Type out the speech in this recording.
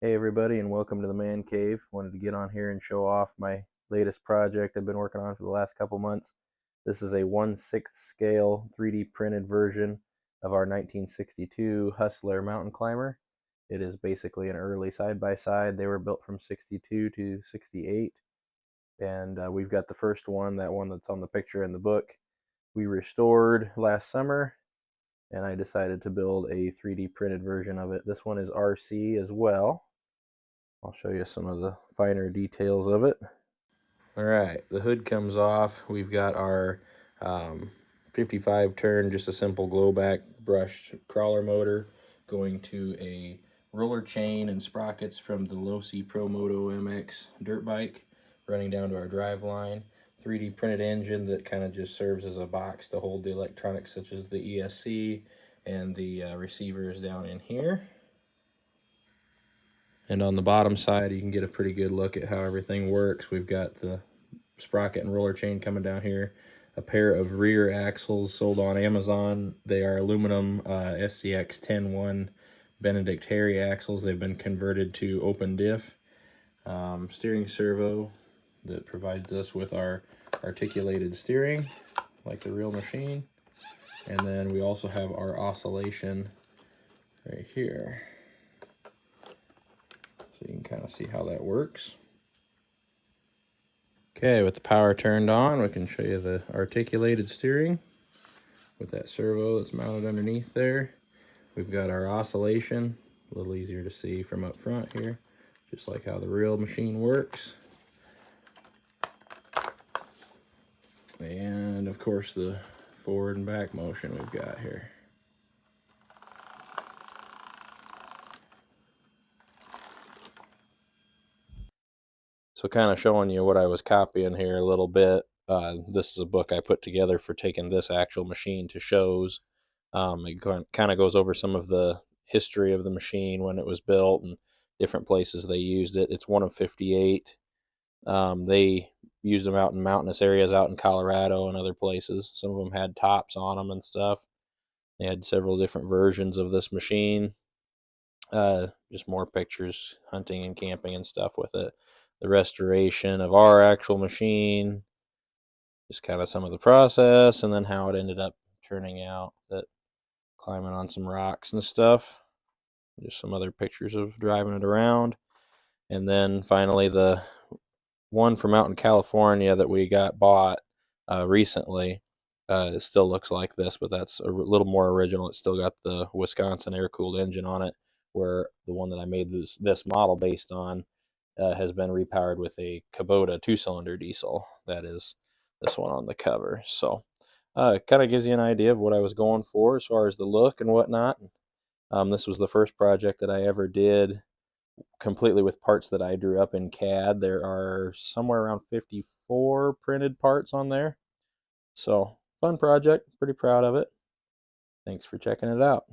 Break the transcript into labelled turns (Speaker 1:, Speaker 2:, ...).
Speaker 1: Hey everybody, and welcome to the Man Cave. Wanted to get on here and show off my latest project I've been working on for the last couple months. This is a 1/6 scale 3D printed version of our 1962 Hustler mountain climber. It is basically an early side-by-side. They were built from 62 to 68, and we've got the first one, that one that's on the picture in the book, we restored last summer, and I decided to build a 3D printed version of it. This one is RC as well. I'll show you some of the finer details of it. All right, the hood comes off. We've got our 55 turn, just a simple Globact brushed crawler motor going to a roller chain and sprockets from the Losi Pro Moto MX dirt bike, running down to our driveline. 3D printed engine that kind of just serves as a box to hold the electronics such as the ESC and the receivers down in here. And on the bottom side, you can get a pretty good look at how everything works. We've got the sprocket and roller chain coming down here. A pair of rear axles sold on Amazon. They are aluminum SCX10.1 Benedict Harry axles. They've been converted to open diff. Steering servo that provides us with our articulated steering, like the real machine. And then we also have our oscillation right here. So you can kind of see how that works. Okay, with the power turned on, we can show you the articulated steering with that servo that's mounted underneath there. We've got our oscillation, a little easier to see from up front here, just like how the real machine works. And of course the forward and back motion we've got here. So kind of showing you what I was copying here a little bit. This is a book I put together for taking this actual machine to shows. It kind of goes over some of the history of the machine, when it was built, and different places they used it. It's one of 58. They used them out in mountainous areas out in Colorado and other places. Some of them had tops on them and stuff. They had several different versions of this machine. Just more pictures, hunting and camping and stuff with it. The restoration of our actual machine, just kind of some of the process, and then how it ended up turning out, that climbing on some rocks and stuff. Just some other pictures of driving it around. And then finally the one from out in California that we bought recently. It still looks like this, but that's a little more original. It's still got the Wisconsin air-cooled engine on it, where the one that I made this model based on has been repowered with a Kubota 2-cylinder diesel. That is this one on the cover. So it kind of gives you an idea of what I was going for as far as the look and whatnot. This was the first project that I ever did completely with parts that I drew up in CAD. There are somewhere around 54 printed parts on there. So fun project, pretty proud of it. Thanks for checking it out.